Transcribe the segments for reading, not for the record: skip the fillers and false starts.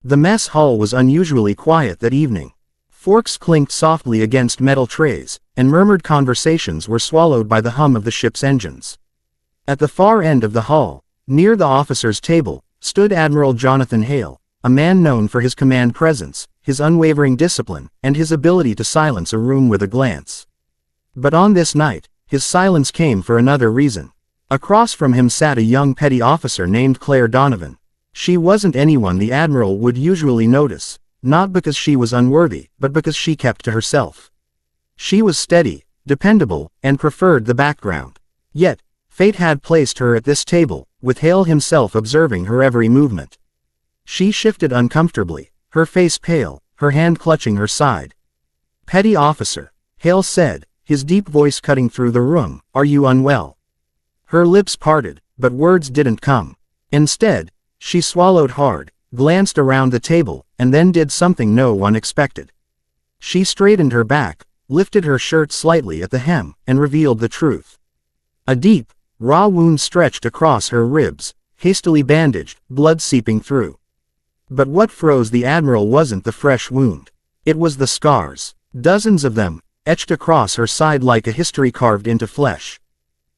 The mess hall was unusually quiet that evening. Forks clinked softly against metal trays, and murmured conversations were swallowed by the hum of the ship's engines. At the far end of the hall, near the officers' table, stood Admiral Jonathan Hale, a man known for his command presence, his unwavering discipline, and his ability to silence a room with a glance. But on this night, his silence came for another reason. Across from him sat a young petty officer named Claire Donovan. She wasn't anyone the Admiral would usually notice, not because she was unworthy, but because she kept to herself. She was steady, dependable, and preferred the background. Yet, fate had placed her at this table, with Hale himself observing her every movement. She shifted uncomfortably, her face pale, her hand clutching her side. "Petty Officer," Hale said, his deep voice cutting through the room, "are you unwell?" Her lips parted, but words didn't come. Instead, she swallowed hard, glanced around the table, and then did something no one expected. She straightened her back, lifted her shirt slightly at the hem, and revealed the truth. A deep, raw wound stretched across her ribs, hastily bandaged, blood seeping through. But what froze the Admiral wasn't the fresh wound. It was the scars, dozens of them, etched across her side like a history carved into flesh.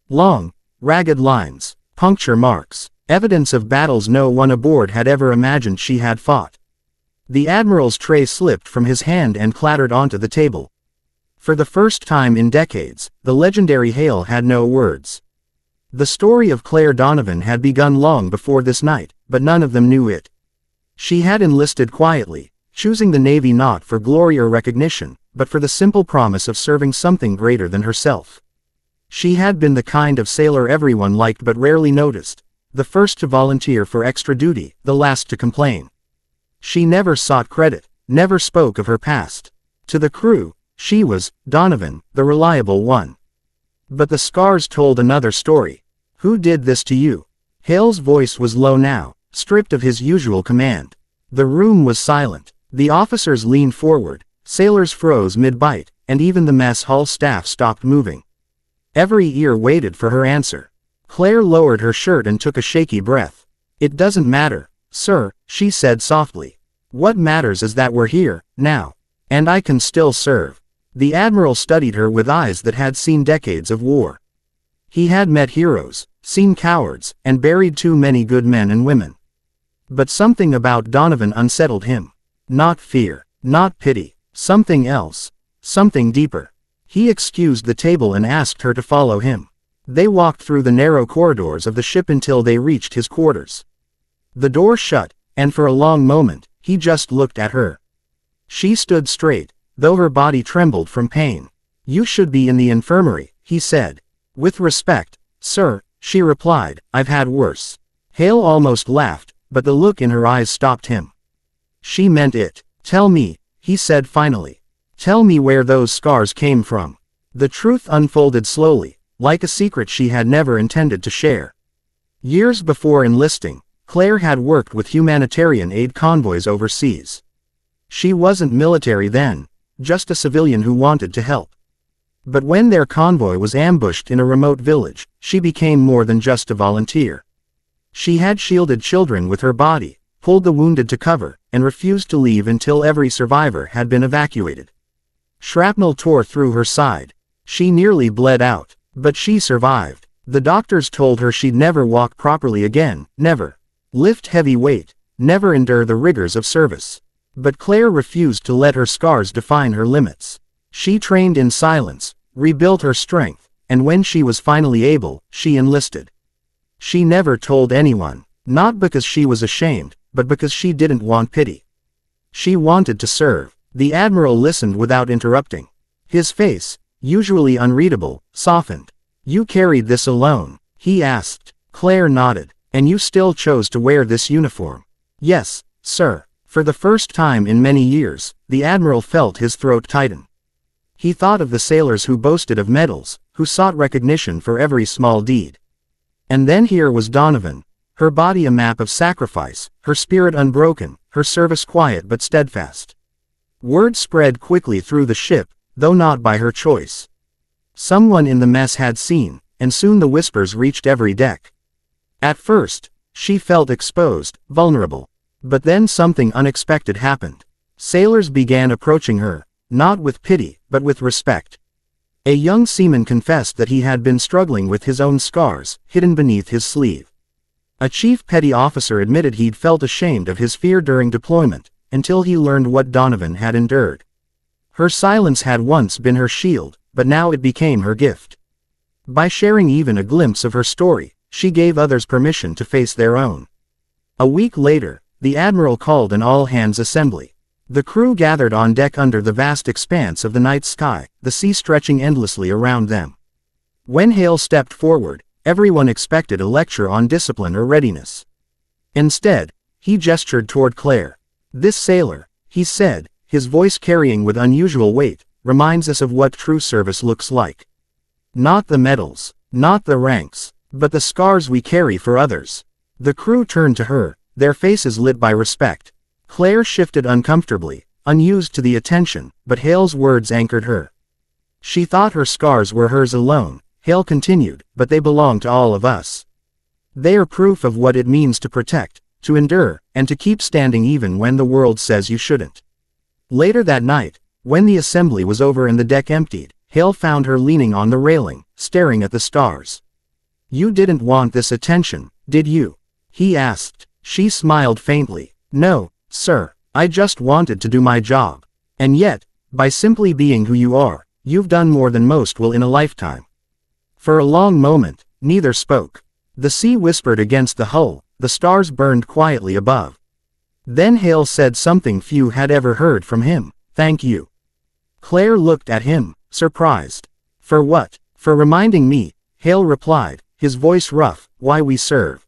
Long, ragged lines, puncture marks, evidence of battles no one aboard had ever imagined she had fought. The Admiral's tray slipped from his hand and clattered onto the table. For the first time in decades, the legendary Hale had no words. The story of Claire Donovan had begun long before this night, but none of them knew it. She had enlisted quietly, choosing the Navy not for glory or recognition, but for the simple promise of serving something greater than herself. She had been the kind of sailor everyone liked but rarely noticed, the first to volunteer for extra duty, the last to complain. She never sought credit, never spoke of her past. To the crew, she was, Donovan, the reliable one. But the scars told another story. "Who did this to you?" Hale's voice was low now, stripped of his usual command. The room was silent. The officers leaned forward, sailors froze mid-bite, and even the mess hall staff stopped moving. Every ear waited for her answer. Claire lowered her shirt and took a shaky breath. "It doesn't matter, sir," she said softly. "What matters is that we're here, now. And I can still serve." The Admiral studied her with eyes that had seen decades of war. He had met heroes, seen cowards, and buried too many good men and women. But something about Donovan unsettled him. Not fear, not pity, something else, something deeper. He excused the table and asked her to follow him. They walked through the narrow corridors of the ship until they reached his quarters. The door shut, and for a long moment, he just looked at her. She stood straight, though her body trembled from pain. "You should be in the infirmary," he said. "With respect, sir," she replied, "I've had worse." Hale almost laughed, but the look in her eyes stopped him. She meant it. "Tell me," he said finally. "Tell me where those scars came from." The truth unfolded slowly, like a secret she had never intended to share. Years before enlisting, Claire had worked with humanitarian aid convoys overseas. She wasn't military then, just a civilian who wanted to help. But when their convoy was ambushed in a remote village, she became more than just a volunteer. She had shielded children with her body, pulled the wounded to cover, and refused to leave until every survivor had been evacuated. Shrapnel tore through her side. She nearly bled out, but she survived. The doctors told her she'd never walk properly again, never lift heavy weight, never endure the rigors of service. But Claire refused to let her scars define her limits. She trained in silence, rebuilt her strength, and when she was finally able, she enlisted. She never told anyone, not because she was ashamed, but because she didn't want pity. She wanted to serve. The Admiral listened without interrupting. His face, usually unreadable, softened. "You carried this alone?" he asked. Claire nodded. "And you still chose to wear this uniform?" "Yes, sir." For the first time in many years, the Admiral felt his throat tighten. He thought of the sailors who boasted of medals, who sought recognition for every small deed. And then here was Donovan, her body a map of sacrifice, her spirit unbroken, her service quiet but steadfast. Word spread quickly through the ship, though not by her choice. Someone in the mess had seen, and soon the whispers reached every deck. At first, she felt exposed, vulnerable. But then something unexpected happened. Sailors began approaching her, not with pity, but with respect. A young seaman confessed that he had been struggling with his own scars, hidden beneath his sleeve. A chief petty officer admitted he'd felt ashamed of his fear during deployment, until he learned what Donovan had endured. Her silence had once been her shield, but now it became her gift. By sharing even a glimpse of her story, she gave others permission to face their own. A week later, the Admiral called an all-hands assembly. The crew gathered on deck under the vast expanse of the night sky, the sea stretching endlessly around them. When Hale stepped forward, everyone expected a lecture on discipline or readiness. Instead, he gestured toward Claire. "This sailor," he said, his voice carrying with unusual weight, "reminds us of what true service looks like. Not the medals, not the ranks, but the scars we carry for others." The crew turned to her, their faces lit by respect. Claire shifted uncomfortably, unused to the attention, but Hale's words anchored her. She thought her scars were hers alone, Hale continued, but they belong to all of us. They are proof of what it means to protect, to endure, and to keep standing even when the world says you shouldn't. Later that night, when the assembly was over and the deck emptied, Hale found her leaning on the railing, staring at the stars. "You didn't want this attention, did you?" he asked. She smiled faintly. "No, sir, I just wanted to do my job. And yet, by simply being who you are, you've done more than most will in a lifetime." For a long moment, neither spoke. The sea whispered against the hull, the stars burned quietly above. Then Hale said something few had ever heard from him: "Thank you." Claire looked at him, surprised. "For what?" "For reminding me," Hale replied, his voice rough, "why we serve."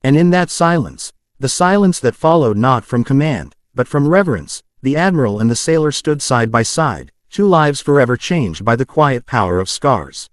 And in that silence, the silence that followed not from command, but from reverence, the Admiral and the sailor stood side by side, two lives forever changed by the quiet power of scars.